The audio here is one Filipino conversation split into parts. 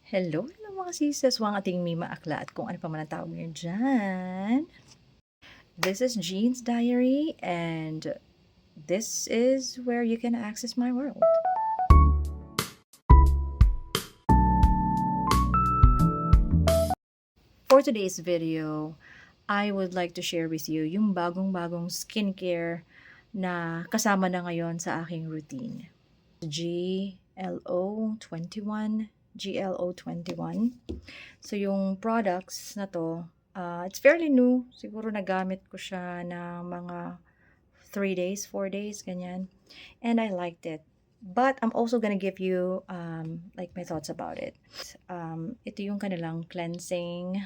Hello mga sises, ang ating Mima Akla at kung ano pa man ang tawag niyo dyan. This is Jean's Diary and this is where you can access my world. For today's video, I would like to share with you yung bagong-bagong skincare na kasama na ngayon sa aking routine. GLO21. GLO21. So, yung products na to, it's fairly new. Siguro nagamit ko siya ng mga 3 days, 4 days, ganyan. And I liked it. But I'm also gonna give you like my thoughts about it. Ito yung kanilang cleansing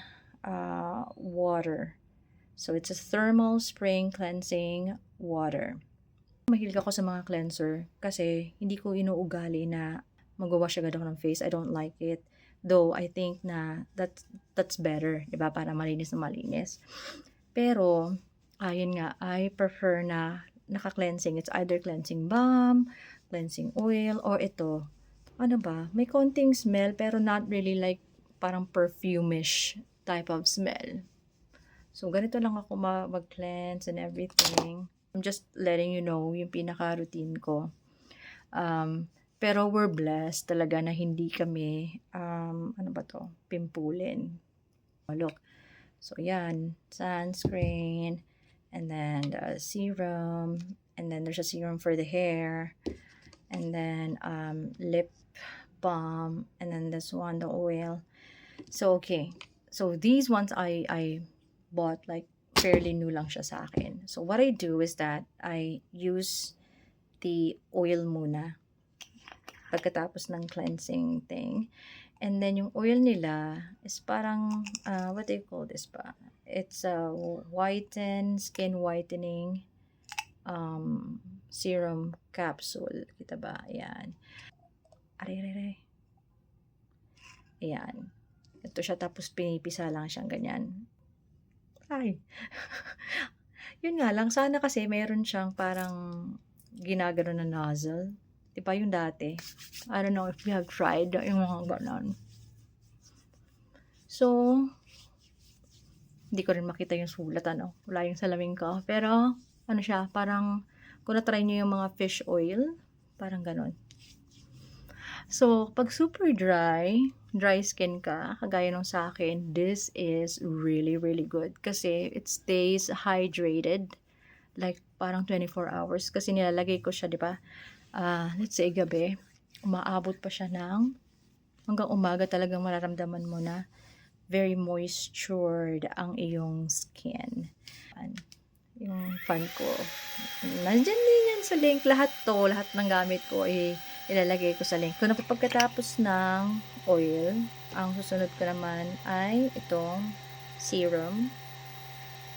water. So, it's a thermal spring cleansing water. Mahilig ako sa mga cleanser kasi hindi ko inuugali na magwawash agad ako ng face. I don't like it. Though, I think na that's better, diba? Para malinis na malinis. Pero, ayun nga, I prefer na naka-cleansing. It's either cleansing balm, cleansing oil, or ito. Ano ba? May konting smell, pero not really like parang perfumish type of smell. So, ganito lang ako mag-cleanse and everything. I'm just letting you know yung pinaka-routine ko. Pero we're blessed talaga na hindi kami, ano ba to? Pimpulin. Look. So, yan. Sunscreen. And then the serum. And then there's a serum for the hair. And then lip balm. And then this one, the oil. So, okay. So, these ones I bought like fairly new lang siya sa akin. So, what I do is that I use the oil muna pagkatapos ng cleansing thing. And then, yung oil nila is parang, what do you call this pa? It's a skin whitening serum capsule. Kita ba? Ayan. Aray. Ayan. Ito siya, tapos pinipisa lang siyang ganyan. Ay. Yun nga lang, sana kasi mayroon siyang parang ginagano na nozzle. Di ba yung dati? I don't know if you have tried yung mga ganon. So, hindi ko rin makita yung sulat, ano. Wala yung salamin ko. Pero, ano siya, parang, kung na-try nyo yung mga fish oil, parang ganon. So, pag super dry skin ka, kagaya nung sa akin, this is really, really good. Kasi it stays hydrated. Like, parang 24 hours. Kasi nilalagay ko siya, di ba? Let's say, gabi. Umaabot pa siya ng hanggang umaga talagang mararamdaman mo na very moistured ang iyong skin. Yung fan ko. Nandiyan din yan sa link. Lahat ng gamit ko ilalagay ko sa link. Kung pagkatapos ng oil, ang susunod ko naman ay itong serum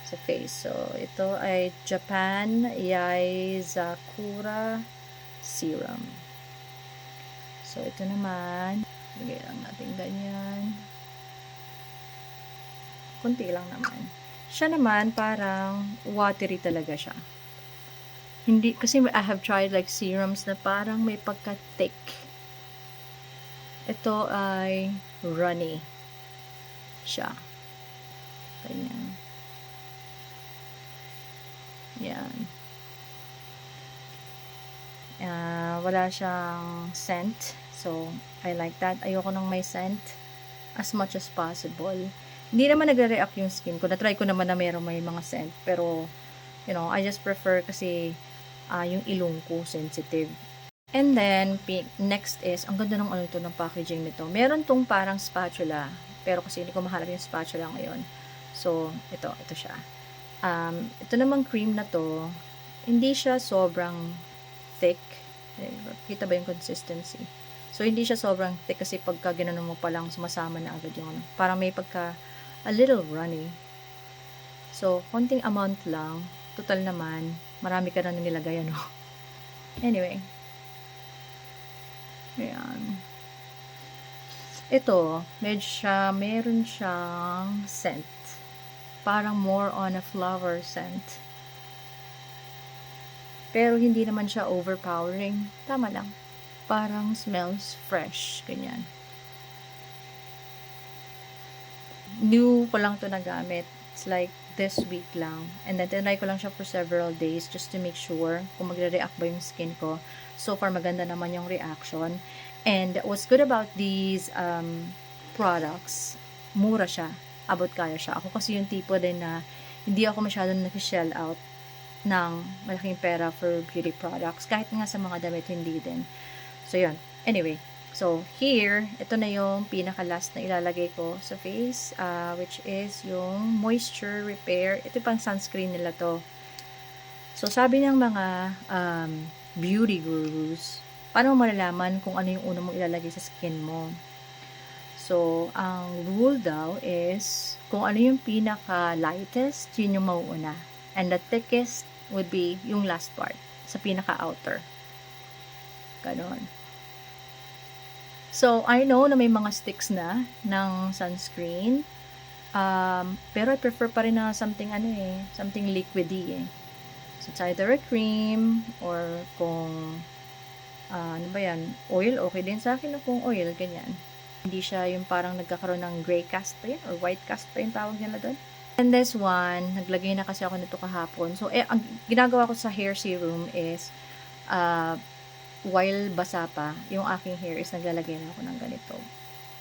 sa face. So, ito ay Japan Yaezakura Serum. So, ito naman, lagay lang natin ganyan. Kunti lang naman. Siya naman, parang watery talaga siya. Hindi, kasi I have tried like serums na parang may pagka-thick. Ito ay runny siya. Ganyan. Yan. Wala siyang scent. So, I like that. Ayoko nang may scent as much as possible. Hindi naman nagre-react yung skin ko. Na-try ko naman na may mga scent. Pero, you know, I just prefer kasi yung ilong ko sensitive. And then, next is, ang ganda ng ano ito, ng packaging nito. Meron tong parang spatula. Pero kasi hindi ko mahanap yung spatula ngayon. So, ito siya. Ito namang cream na to, hindi siya sobrang thick. Kita ba yung consistency? So, hindi siya sobrang thick kasi pagka ginanon mo pa lang, sumasama na agad yung parang may pagka a little runny. So, konting amount lang. Total naman, marami ka na nilagay, ano. Anyway. Ayan. Ito, meron siyang scent. Parang more on a flower scent. Pero hindi naman siya overpowering. Tama lang. Parang smells fresh. Ganyan. new ko lang to nagamit. It's like this week lang. And then, tinry ko lang siya for several days just to make sure kung magre-react ba yung skin ko. So far, maganda naman yung reaction. And what's good about these products, mura siya. Abot kaya siya. Ako kasi yung tipo din na hindi ako masyadong nag-shell out ng malaking pera for beauty products. Kahit nga sa mga damit, hindi din. So, yun. Anyway, so, here, ito na yung pinaka-last na ilalagay ko sa face, which is yung Moisture Repair. Ito pang sunscreen nila to. So, sabi ng mga beauty gurus, paano mo malalaman kung ano yung una mong ilalagay sa skin mo? So, ang rule daw is, kung ano yung pinaka-lightest, yun yung mauuna. And the thickest would be yung last part, sa pinaka-outer. Ganon. So, I know na may mga sticks na ng sunscreen. Pero I prefer pa rin na something something liquidy eh. So, it's either a cream or kung ano ba yan, oil, okay din sa akin kung oil, ganyan. Hindi siya yung parang nagkakaroon ng gray cast pa yun, or white cast pa yung tawag nila doon. And this one, naglagay na kasi ako nito kahapon. So, ang ginagawa ko sa hair serum is, while basa pa, yung aking hair is naglalagay na ako ng ganito.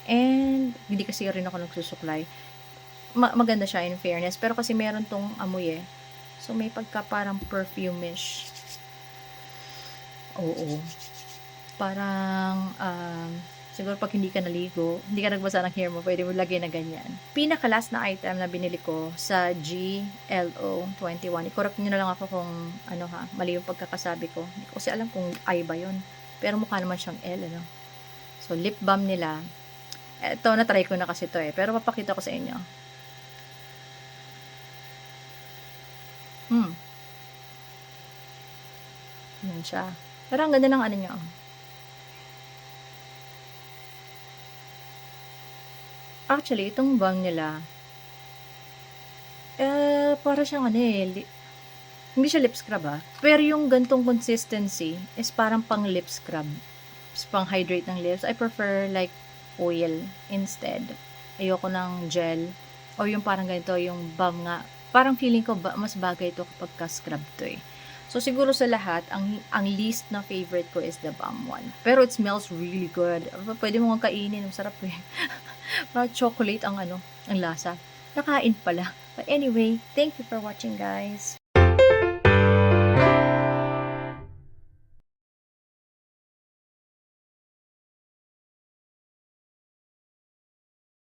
And, hindi kasi rin ako nagsusuklay. Maganda siya in fairness. Pero kasi meron tong amoy eh. So, may pagka parang perfume-ish. Oo. Parang, siguro pag hindi ka naligo, hindi ka nagbasa ng hair mo, pwede mo lagay na ganyan. Pinaka-last na item na binili ko sa GLO21. I-correct nyo na lang ako kung mali yung pagkakasabi ko. Hindi ko kasi alam kung I ba yun. Pero mukha naman siyang L, So, lip balm nila. Ito, na-try ko na kasi to eh. Pero papakita ko sa inyo. Yan siya. Pero ang ganda ng niya. Actually, itong balm nila, para siyang hindi siya lip scrub Pero yung gantong consistency is parang pang lip scrub. Pang hydrate ng lips. I prefer like oil instead. Ayoko ng gel. O yung parang ganito, yung balm nga. Parang feeling ko mas bagay ito kapag ka-scrub to eh. So, siguro sa lahat, ang least na favorite ko is the balm one. Pero it smells really good. Pwede mo nga kainin. Masarap eh. Parang chocolate ang lasa. Nakain pala. But anyway, thank you for watching guys.